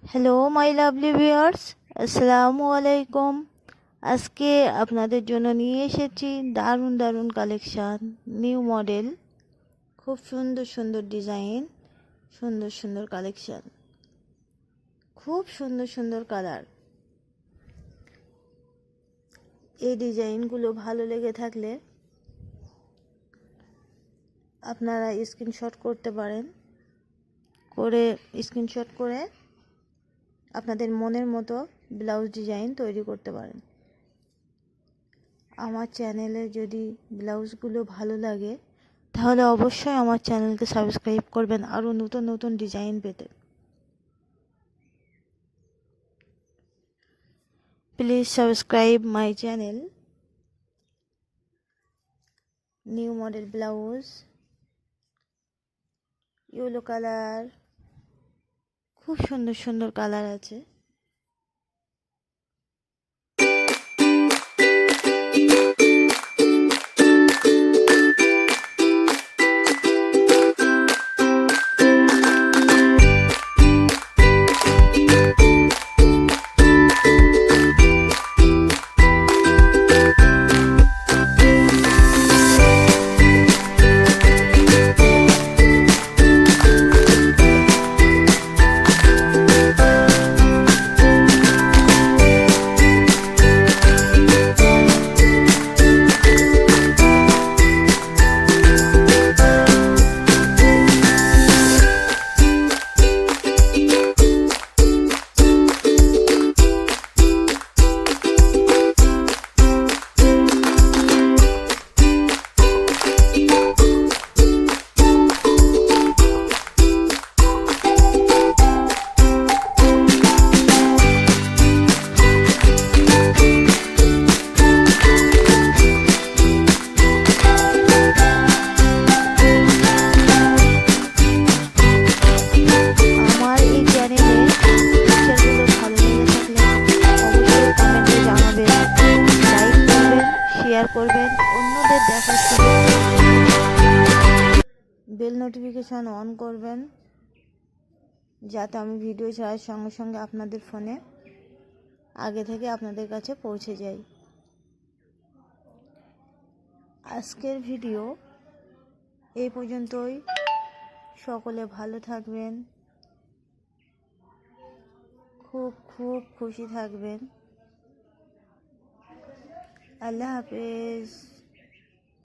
Hello my lovely viewers, আসসালামু আলাইকুম। আজকে আপনাদের জন্য নিয়ে এসেছি দারুণ দারুণ কালেকশান, নিউ মডেল, খুব সুন্দর সুন্দর ডিজাইন, সুন্দর সুন্দর কালেকশান, খুব সুন্দর সুন্দর কালার। এই ডিজাইনগুলো ভালো লেগে থাকলে আপনারা স্ক্রিনশট করতে পারেন, স্ক্রিনশট করে আপনাদের মনের মতো ব্লাউজ ডিজাইন তৈরি করতে পারেন। আমার চ্যানেলে যদি ব্লাউজগুলো ভালো লাগে তাহলে অবশ্যই আমার চ্যানেলকে সাবস্ক্রাইব করবেন আরও নতুন নতুন ডিজাইন পেতে। Please subscribe my channel. New model blouse, yellow colour, খুব সুন্দর সুন্দর কালার আছে। শেয়ার করবেন, অন্যদের দেখার সুযোগ, বেল নোটিফিকেশন অন করবেন যাতে আমি ভিডিও ছাড়ার সঙ্গে সঙ্গে আপনাদের ফোনে আগে থেকে আপনাদের কাছে পৌঁছে যাই। আজকের ভিডিও এই পর্যন্তই। সকলে ভালো থাকবেন, খুব খুব খুশি থাকবেন। আল্লাহ হাফেজ।